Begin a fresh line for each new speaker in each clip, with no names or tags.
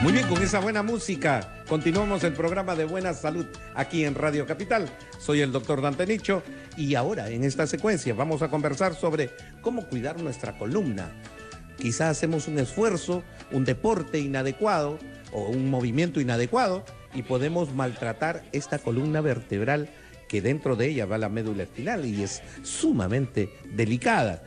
Muy bien, con esa buena música continuamos el programa de Buena Salud aquí en Radio Capital. Soy el doctor Dante Nicho y ahora en esta secuencia vamos a conversar sobre cómo cuidar nuestra columna. Quizás hacemos un esfuerzo, un deporte inadecuado o un movimiento inadecuado y podemos maltratar esta columna vertebral que dentro de ella va la médula espinal y es sumamente delicada.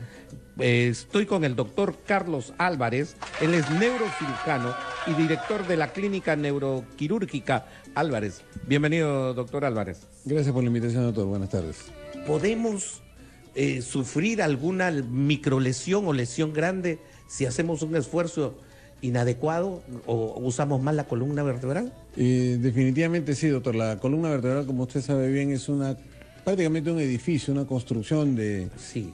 Estoy con el doctor Carlos Álvarez, él es neurocirujano y director de la Clínica Neuroquirúrgica Álvarez. Bienvenido, doctor Álvarez.
Gracias por la invitación, doctor. Buenas tardes.
¿Podemos sufrir alguna microlesión o lesión grande si hacemos un esfuerzo inadecuado o usamos mal la columna vertebral?
Definitivamente sí, doctor. La columna vertebral, como usted sabe bien, es prácticamente un edificio, una construcción de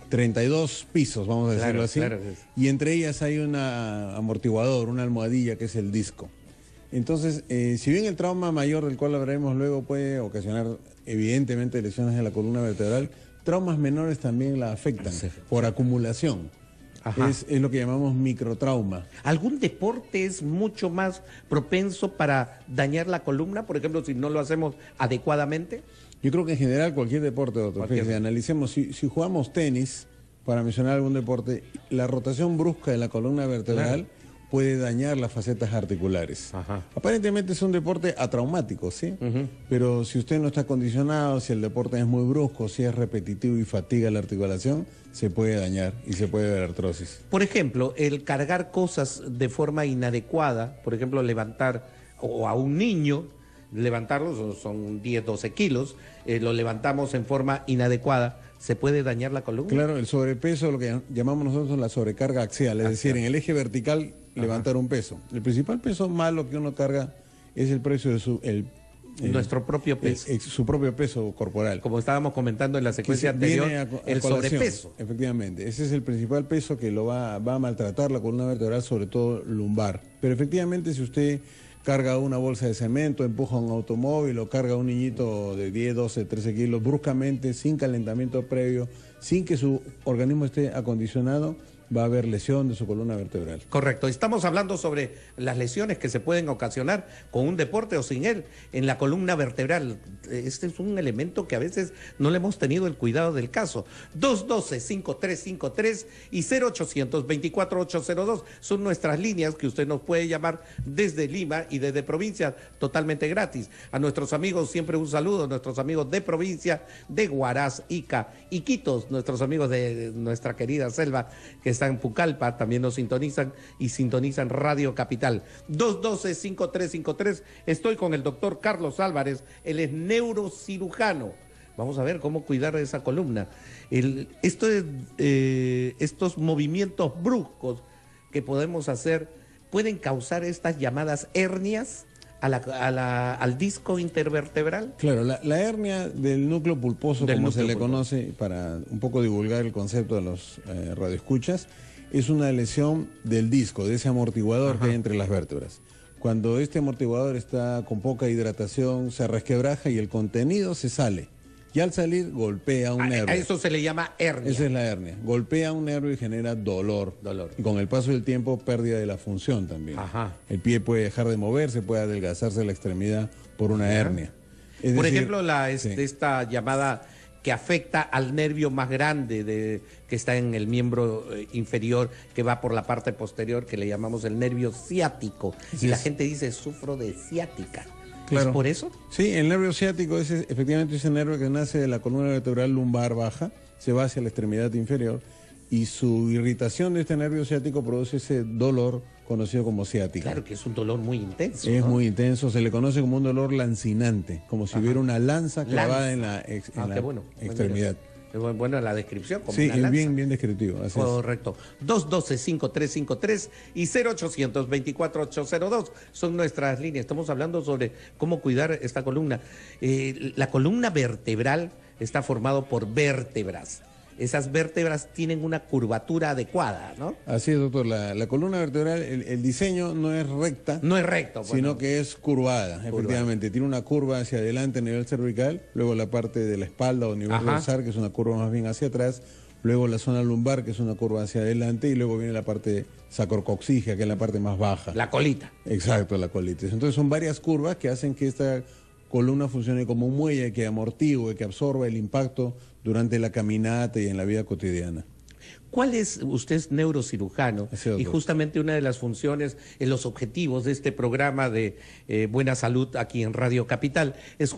32 pisos, vamos a decirlo así. Claro. Y entre ellas hay un amortiguador, una almohadilla que es el disco. Entonces, si bien el trauma mayor del cual hablaremos luego puede ocasionar evidentemente lesiones en la columna vertebral, traumas menores también la afectan por acumulación. Es lo que llamamos microtrauma.
¿Algún deporte es mucho más propenso para dañar la columna? Por ejemplo, si no lo hacemos adecuadamente.
Yo creo que en general cualquier deporte, doctor. Fíjese, analicemos, si jugamos tenis, para mencionar algún deporte, la rotación brusca de la columna vertebral puede dañar las facetas articulares. Aparentemente es un deporte atraumático, ¿sí? Pero si usted no está acondicionado, si el deporte es muy brusco, si es repetitivo y fatiga la articulación, se puede dañar y se puede ver artrosis.
Por ejemplo, el cargar cosas de forma inadecuada, por ejemplo, levantar o a un niño, levantarlos, son 10, 12 kilos, lo levantamos en forma inadecuada, ¿se puede dañar la columna?
Claro, el sobrepeso, lo que llamamos nosotros la sobrecarga axial, es decir, en el eje vertical levantar un peso. El principal peso malo que uno carga es el peso de
nuestro propio peso.
Su propio peso corporal.
Como estábamos comentando en la secuencia anterior, el sobrepeso.
Efectivamente, ese es el principal peso que lo va a maltratar la columna vertebral, sobre todo lumbar. Pero efectivamente, si usted carga una bolsa de cemento, empuja un automóvil o carga un niñito de 10, 12, 13 kilos bruscamente, sin calentamiento previo, sin que su organismo esté acondicionado, va a haber lesión de su columna vertebral.
Correcto. Estamos hablando sobre las lesiones que se pueden ocasionar con un deporte o sin él en la columna vertebral. Este es un elemento que a veces no le hemos tenido el cuidado del caso. 212-5353 y 0800-24802 son nuestras líneas que usted nos puede llamar desde Lima y desde provincia totalmente gratis. A nuestros amigos siempre un saludo, nuestros amigos de provincia, de Huaraz, Ica, Iquitos, nuestros amigos de nuestra querida selva que están en Pucallpa, también nos sintonizan y sintonizan Radio Capital. 212-5353. Estoy con el doctor Carlos Álvarez, él es neurocirujano. Vamos a ver cómo cuidar esa columna. Estos movimientos bruscos que podemos hacer pueden causar estas llamadas hernias al disco intervertebral.
Claro, la hernia del núcleo pulposo, como se le conoce, para un poco divulgar el concepto de los radioescuchas, es una lesión del disco, de ese amortiguador que hay entre las vértebras. Cuando este amortiguador está con poca hidratación, se resquebraja y el contenido se sale. Y al salir golpea un nervio.
A eso se le llama hernia.
Esa es la hernia. Golpea un nervio y genera dolor. Y con el paso del tiempo, pérdida de la función también. El pie puede dejar de moverse, puede adelgazarse la extremidad por una hernia.
Por ejemplo, esta llamada que afecta al nervio más grande que está en el miembro inferior, que va por la parte posterior, que le llamamos el nervio ciático. La gente dice, sufro de ciática.
Claro.
¿Es por eso?
Sí, el nervio ciático es efectivamente ese nervio que nace de la columna vertebral lumbar baja, se va hacia la extremidad inferior y su irritación de este nervio ciático produce ese dolor conocido como ciática.
Claro que es un dolor muy intenso.
Es muy intenso, se le conoce como un dolor lancinante, como si hubiera una lanza clavada en la extremidad.
Es buena la descripción. Como
sí, es bien descriptivo. Así
correcto. 212-5353 y 0800-24802 son nuestras líneas. Estamos hablando sobre cómo cuidar esta columna. La columna vertebral está formada por vértebras. Esas vértebras tienen una curvatura adecuada, ¿no?
Así es, doctor. La columna vertebral, el diseño no es recta.
No es recto.
Sino que es curvada, efectivamente. Tiene una curva hacia adelante a nivel cervical, luego la parte de la espalda o nivel dorsal, que es una curva más bien hacia atrás, luego la zona lumbar, que es una curva hacia adelante, y luego viene la parte sacrococcígea, que es la parte más baja.
La colita.
Exacto, la colitis. Entonces son varias curvas que hacen que esta columna funcione como un muelle que amortigue, que absorba el impacto durante la caminata y en la vida cotidiana.
¿Cuál es, usted es neurocirujano, y justamente una de las funciones, en los objetivos de este programa de Buena Salud aquí en Radio Capital es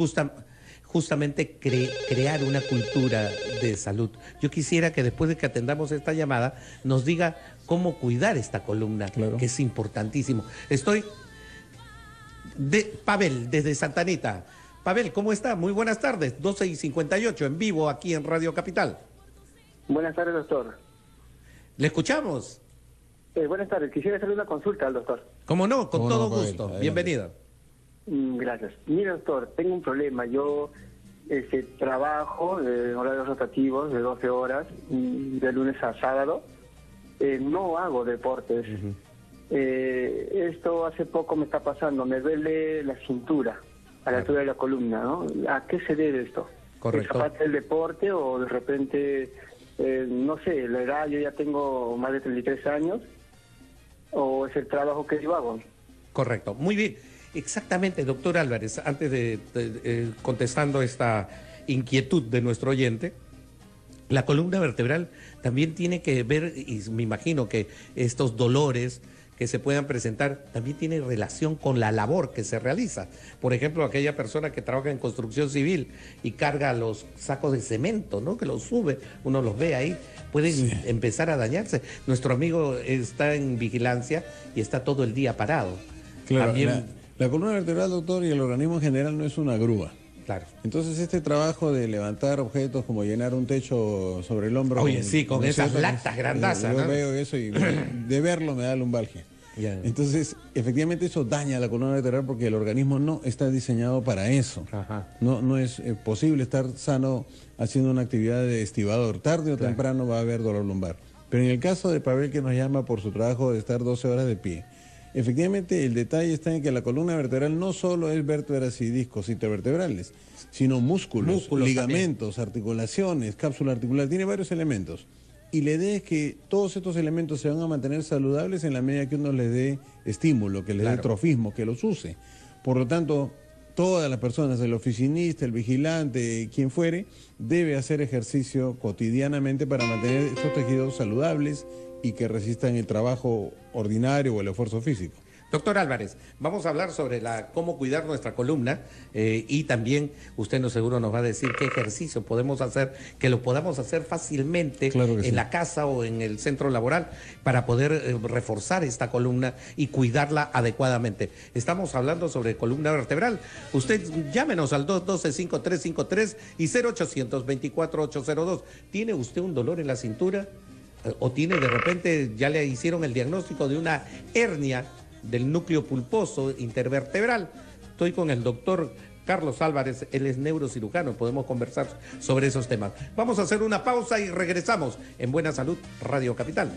justamente crear una cultura de salud? Yo quisiera que después de que atendamos esta llamada nos diga cómo cuidar esta columna, claro, que es importantísimo. Estoy de Pavel, desde Santa Anita. Pavel, ¿cómo está? Muy buenas tardes, 12:58, en vivo aquí en Radio Capital.
Buenas tardes, doctor.
¿Le escuchamos?
Buenas tardes, quisiera hacerle una consulta al doctor.
¿Cómo no? Con todo gusto.
Pavel,
bienvenido.
Gracias. Mire, doctor, tengo un problema. Yo trabajo en horarios rotativos de 12 horas, de lunes a sábado. No hago deportes. Esto hace poco me está pasando. Me duele la cintura, a la altura de la columna, ¿no? ¿A qué se debe esto?
Correcto.
¿Es parte del deporte o de repente, no sé, la edad? Yo ya tengo más de 33 años. ¿O es el trabajo que yo hago?
Correcto. Muy bien. Exactamente, doctor Álvarez, antes de contestando esta inquietud de nuestro oyente, la columna vertebral también tiene que ver, y me imagino que estos dolores que se puedan presentar también tienen relación con la labor que se realiza. Por ejemplo, aquella persona que trabaja en construcción civil y carga los sacos de cemento, ¿no? Que los sube, uno los ve ahí, pueden empezar a dañarse. Nuestro amigo está en vigilancia y está todo el día parado.
Claro,
también...
la columna vertebral, doctor, y el organismo en general no es una grúa.
Claro.
Entonces este trabajo de levantar objetos como llenar un techo sobre el hombro...
Oye, sí, con esas lactas grandazas,
yo
¿no?
veo eso y de verlo me da lumbalgia. Entonces, efectivamente eso daña la columna vertebral porque el organismo no está diseñado para eso. No es posible estar sano haciendo una actividad de estibador. Tarde o temprano va a haber dolor lumbar. Pero en el caso de Pavel, que nos llama por su trabajo de estar 12 horas de pie, efectivamente el detalle está en que la columna vertebral no solo es vértebras y discos intervertebrales, sino músculos ligamentos, también, articulaciones, cápsula articular, tiene varios elementos. Y la idea es que todos estos elementos se van a mantener saludables en la medida que uno les dé estímulo, que les dé trofismo, que los use. Por lo tanto, todas las personas, el oficinista, el vigilante, quien fuere, debe hacer ejercicio cotidianamente para mantener estos tejidos saludables y que resistan el trabajo ordinario o el esfuerzo físico.
Doctor Álvarez, vamos a hablar sobre cómo cuidar nuestra columna y también usted seguro nos va a decir qué ejercicio podemos hacer, que lo podamos hacer fácilmente en la casa o en el centro laboral para poder reforzar esta columna y cuidarla adecuadamente. Estamos hablando sobre columna vertebral. Usted llámenos al 212-5353 y 0800-24-802. ¿Tiene usted un dolor en la cintura? ¿O tiene de repente, ya le hicieron el diagnóstico de una hernia del núcleo pulposo intervertebral? Estoy con el doctor Carlos Álvarez, él es neurocirujano, podemos conversar sobre esos temas. Vamos a hacer una pausa y regresamos en Buena Salud, Radio Capital.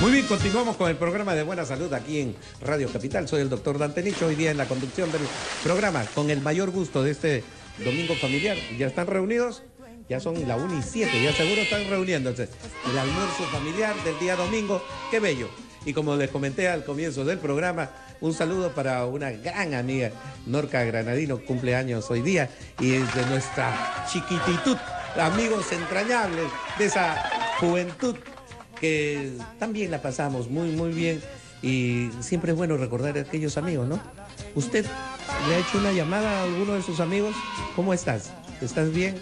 Muy bien, continuamos con el programa de Buena Salud aquí en Radio Capital. Soy el doctor Dante Nicho, hoy día en la conducción del programa, con el mayor gusto de este domingo familiar. ¿Ya están reunidos? Ya son la 1:07, ya seguro están reuniéndose. El almuerzo familiar del día domingo, qué bello. Y como les comenté al comienzo del programa, un saludo para una gran amiga, Norca Granadino, cumpleaños hoy día, y es de nuestra chiquititud, amigos entrañables de esa juventud que también la pasamos muy, muy bien. Y siempre es bueno recordar a aquellos amigos, ¿no? ¿Usted le ha hecho una llamada a alguno de sus amigos? ¿Cómo estás? ¿Estás bien?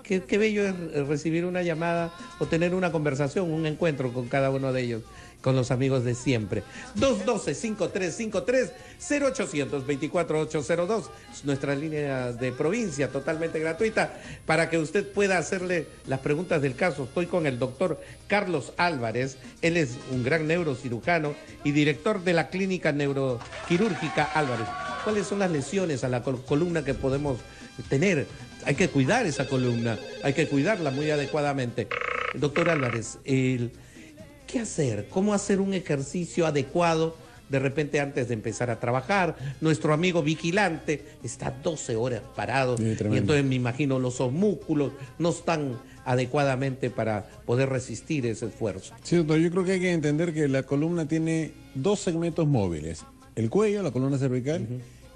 Qué bello es recibir una llamada o tener una conversación, un encuentro con cada uno de ellos, con los amigos de siempre. 212-5353, 0800-24-802, es nuestra línea de provincia totalmente gratuita para que usted pueda hacerle las preguntas del caso. Estoy con el doctor Carlos Álvarez, él es un gran neurocirujano y director de la clínica neuroquirúrgica Álvarez. ¿Cuáles son las lesiones a la columna que podemos tener? Hay que cuidar esa columna, hay que cuidarla muy adecuadamente. Doctor Álvarez, ¿qué hacer? ¿Cómo hacer un ejercicio adecuado de repente antes de empezar a trabajar. Nuestro amigo vigilante está 12 horas parado y entonces me imagino los músculos no están adecuadamente para poder resistir ese esfuerzo.
Sí, doctor, yo creo que hay que entender que la columna tiene dos segmentos móviles: el cuello, la columna cervical,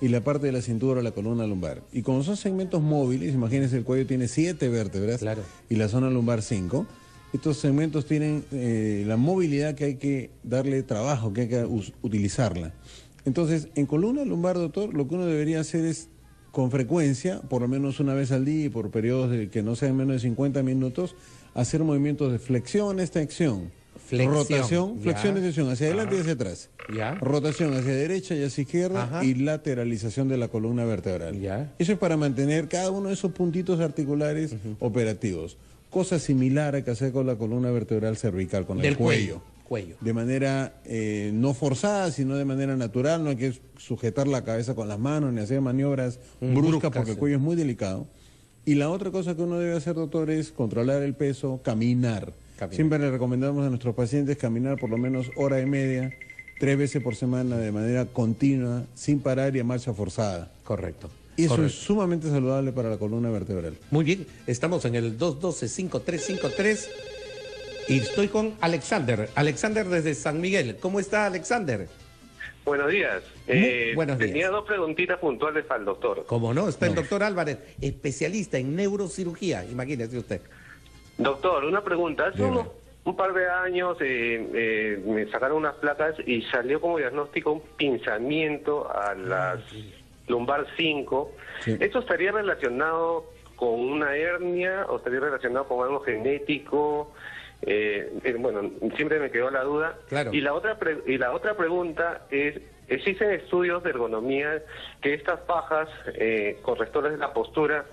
y la parte de la cintura, la columna lumbar. Y como son segmentos móviles, imagínense, el cuello tiene 7 vértebras, claro, y la zona lumbar 5. Estos segmentos tienen la movilidad que hay que darle trabajo, que hay que utilizarla. Entonces, en columna lumbar, doctor, lo que uno debería hacer es, con frecuencia, por lo menos una vez al día y por periodos de que no sean menos de 50 minutos, hacer movimientos de flexión, extensión, rotación, flexión, extensión, hacia adelante y hacia atrás, rotación hacia derecha y hacia izquierda, y lateralización de la columna vertebral. Eso es para mantener cada uno de esos puntitos articulares operativos. Cosa similar a que hacer con la columna vertebral cervical, con el cuello. De manera no forzada, sino de manera natural. No hay que sujetar la cabeza con las manos ni hacer maniobras bruscas porque el cuello es muy delicado. Y la otra cosa que uno debe hacer, doctor, es controlar el peso, caminar. Siempre le recomendamos a nuestros pacientes caminar por lo menos hora y media, 3 veces por semana, de manera continua, sin parar y a marcha forzada.
Correcto.
Y eso es sumamente saludable para la columna vertebral.
Muy bien, estamos en el 212-5353 y estoy con Alexander. Alexander desde San Miguel. ¿Cómo está, Alexander?
Buenos días.
Buenos días.
Tenía 2 preguntitas puntuales al doctor.
¿Cómo no? Está el doctor Álvarez, especialista en neurocirugía. Imagínese usted.
Doctor, una pregunta. Hace un par de años me sacaron unas placas y salió como diagnóstico un pinzamiento a las lumbar 5. Sí. ¿Esto estaría relacionado con una hernia o estaría relacionado con algo genético? Bueno, siempre me quedó la duda.
Claro.
Y la otra pregunta es, ¿existen estudios de ergonomía que estas fajas correctores de la postura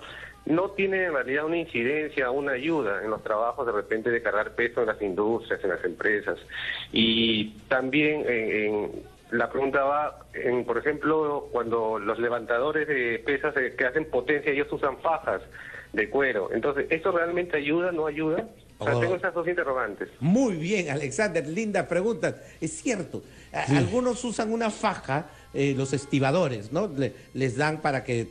no tienen en realidad una incidencia, una ayuda en los trabajos de repente de cargar peso en las industrias, en las empresas? Y también la pregunta va, por ejemplo, cuando los levantadores de pesas que hacen potencia, ellos usan fajas de cuero. Entonces, ¿esto realmente ayuda, no ayuda? O sea, tengo esas dos interrogantes.
Muy bien, Alexander, linda pregunta. Es cierto, algunos usan una faja, los estibadores, ¿no? Les dan para que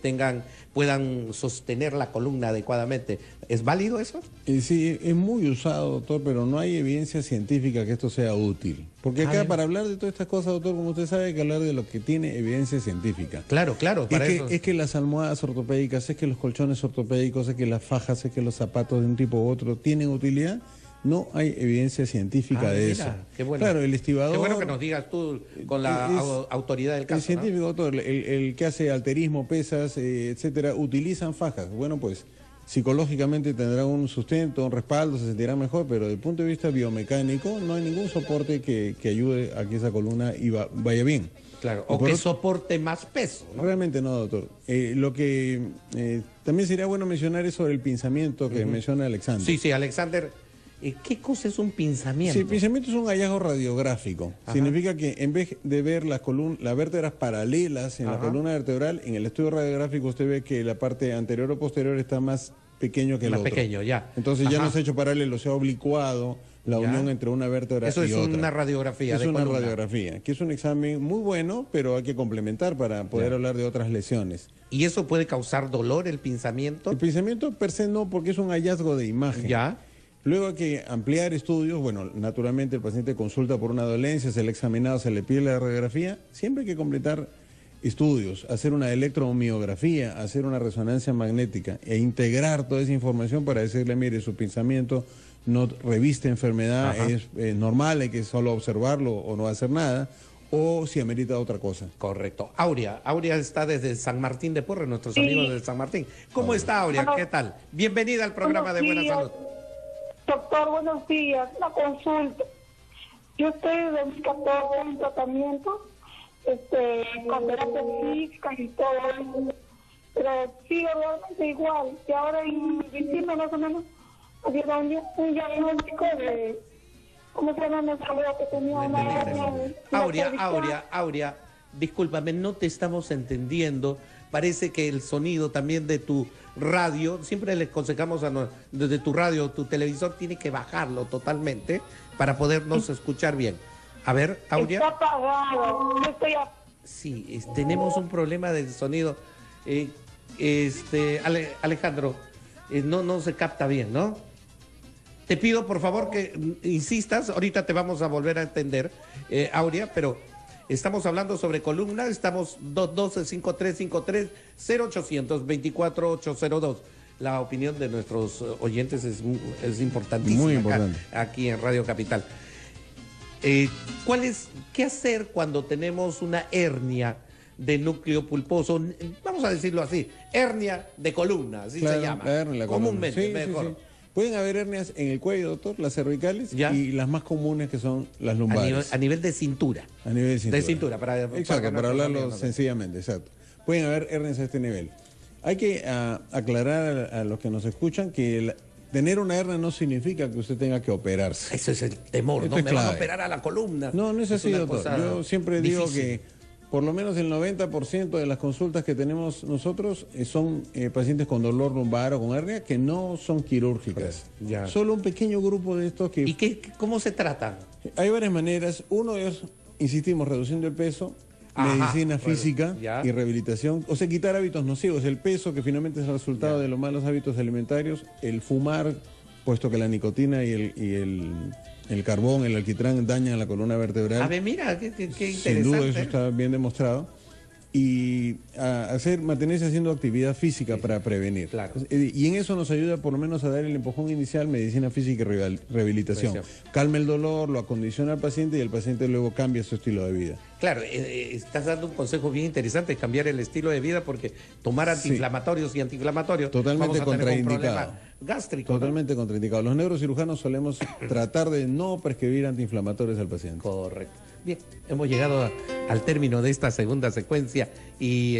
puedan sostener la columna adecuadamente. ¿Es válido eso?
Sí, es muy usado, doctor, pero no hay evidencia científica que esto sea útil. Porque acá, para hablar de todas estas cosas, doctor, como usted sabe, hay que hablar de lo que tiene evidencia científica.
Claro, para eso.
Es que las almohadas ortopédicas, es que los colchones ortopédicos, es que las fajas, es que los zapatos de un tipo u otro tienen utilidad. No hay evidencia científica de eso.
Qué bueno.
Claro, el estibador...
Qué bueno que nos digas tú con la autoridad del caso.
El científico, doctor, el que hace halterismo, pesas, etcétera, utilizan fajas. Bueno, pues psicológicamente tendrán un sustento, un respaldo, se sentirán mejor, pero desde el punto de vista biomecánico no hay ningún soporte que ayude a que esa columna vaya bien.
Claro, o que soporte más peso, ¿no?
Realmente no, doctor. Lo que también sería bueno mencionar es sobre el pinzamiento que menciona Alexander.
Sí, Alexander. ¿Qué cosa es un pinzamiento?
Sí, el pinzamiento es un hallazgo radiográfico. Significa que en vez de ver las vértebras paralelas en la columna vertebral, en el estudio radiográfico usted ve que la parte anterior o posterior está más pequeño que el otro.
Más pequeño, ya.
Entonces ya no se ha hecho paralelo, se ha oblicuado la unión entre una vértebra y otra.
Eso es una radiografía de columna. Es una radiografía,
que es un examen muy bueno, pero hay que complementar para poder hablar de otras lesiones.
¿Y eso puede causar dolor, el pinzamiento?
El pinzamiento per se no, porque es un hallazgo de imagen.
Ya.
Luego hay que ampliar estudios. Bueno, naturalmente el paciente consulta por una dolencia, se le ha examinado, se le pide la radiografía. Siempre hay que completar estudios, hacer una electromiografía, hacer una resonancia magnética e integrar toda esa información para decirle, mire, su pinzamiento no reviste enfermedad, es normal, hay que solo observarlo o no hacer nada, o si amerita otra cosa.
Correcto. Aurea está desde San Martín de Porres, nuestros amigos de San Martín. ¿Cómo está, Aurea? ¿Qué tal? Bienvenida al programa de Buena Salud.
Doctor, buenos días. Una consulta. Yo estoy desde 2014 en tratamiento, con terapia física y todo eso, pero sigue realmente igual. Y ahora en diciembre más o menos había un diagnóstico de, ¿cómo se llama? Me salió que tenía una hernia.
Aurea, discúlpame, no te estamos entendiendo. Parece que el sonido también de tu radio, siempre le aconsejamos desde tu radio, tu televisor, tiene que bajarlo totalmente para podernos escuchar bien. A ver, Aurea.
Está apagado. No estoy
Sí, tenemos un problema del sonido. Alejandro, no se capta bien, ¿no? Te pido, por favor, que insistas. Ahorita te vamos a volver a entender, Aurea, pero estamos hablando sobre columna. Estamos 212-5353-0800-24802. La opinión de nuestros oyentes es importantísima.
Muy importante.
Aquí en Radio Capital. ¿Qué hacer cuando tenemos una hernia de núcleo pulposo? Vamos a decirlo así, hernia de columna, así se llama. Comúnmente, mejor.
Sí. Pueden haber hernias en el cuello, doctor, las cervicales, y las más comunes que son las lumbares.
A nivel de cintura.
A nivel de cintura.
De cintura, para
hablarlo sencillamente, exacto. Pueden haber hernias a este nivel. Hay que aclarar a los que nos escuchan que tener una hernia no significa que usted tenga que operarse.
Eso es el temor, ¿no? Me van a operar a la columna.
No es así, doctor. Yo siempre digo que por lo menos el 90% de las consultas que tenemos nosotros son pacientes con dolor lumbar o con hernia que no son quirúrgicas. Ya. Solo un pequeño grupo de estos que...
¿Y cómo se tratan?
Hay varias maneras. Uno es, insistimos, reduciendo el peso, medicina física y rehabilitación. O sea, quitar hábitos nocivos. El peso, que finalmente es el resultado de los malos hábitos alimentarios. El fumar, puesto que la nicotina y el carbón, el alquitrán dañan la columna vertebral.
A ver, mira, qué interesante.
Sin duda, eso está bien demostrado. Y mantenerse haciendo actividad física para prevenir.
Claro.
Y en eso nos ayuda por lo menos a dar el empujón inicial, medicina física y rehabilitación. Calma el dolor, lo acondiciona al paciente y el paciente luego cambia su estilo de vida.
Claro, estás dando un consejo bien interesante, cambiar el estilo de vida, porque tomar antiinflamatorios y antiinflamatorios
totalmente contraindicado.
Gástrico.
Totalmente contraindicado. Los neurocirujanos solemos tratar de no prescribir antiinflamatorios al paciente.
Correcto. Bien, hemos llegado al término de esta segunda secuencia y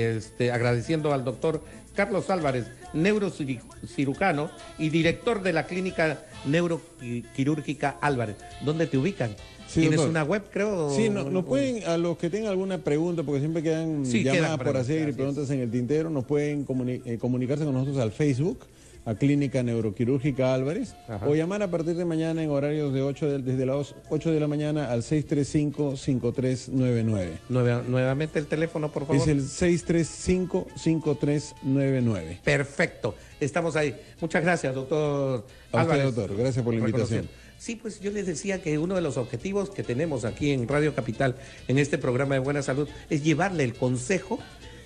agradeciendo al doctor Carlos Álvarez, neurocirujano y director de la clínica neuroquirúrgica Álvarez. ¿Dónde te ubican?
Sí,
¿Tienes
doctor.
una web, creo?
Sí, nos pueden, a los que tengan alguna pregunta, porque siempre quedan llamadas por hacer y preguntas en el tintero, nos pueden comunicarse con nosotros al Facebook, a Clínica Neuroquirúrgica Álvarez, o llamar a partir de mañana en horarios desde las 8 de la mañana al 635-5399.
Nuevamente el teléfono, por favor.
Es el 635-5399.
Perfecto, estamos ahí. Muchas gracias, doctor
Álvarez. Usted, doctor, gracias por la invitación.
Sí, pues yo les decía que uno de los objetivos que tenemos aquí en Radio Capital, en este programa de Buena Salud, es llevarle el consejo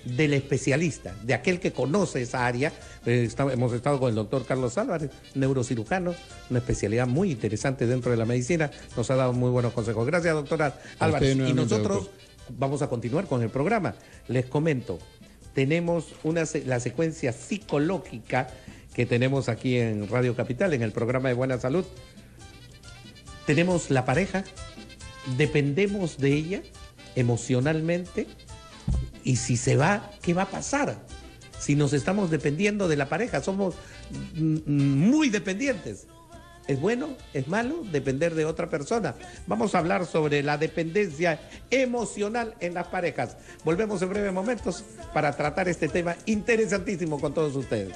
del especialista, de aquel que conoce esa área. Hemos estado con el doctor Carlos Álvarez, neurocirujano, una especialidad muy interesante dentro de la medicina. Nos ha dado muy buenos consejos. Gracias, doctora Álvarez. Y nosotros vamos a continuar con el programa. Les comento, tenemos la secuencia psicológica que tenemos aquí en Radio Capital, en el programa de Buena Salud. Tenemos la pareja, dependemos de ella emocionalmente. Y si se va, ¿qué va a pasar? Si nos estamos dependiendo de la pareja, somos muy dependientes. ¿Es bueno? ¿Es malo depender de otra persona? Vamos a hablar sobre la dependencia emocional en las parejas. Volvemos en breves momentos para tratar este tema interesantísimo con todos ustedes.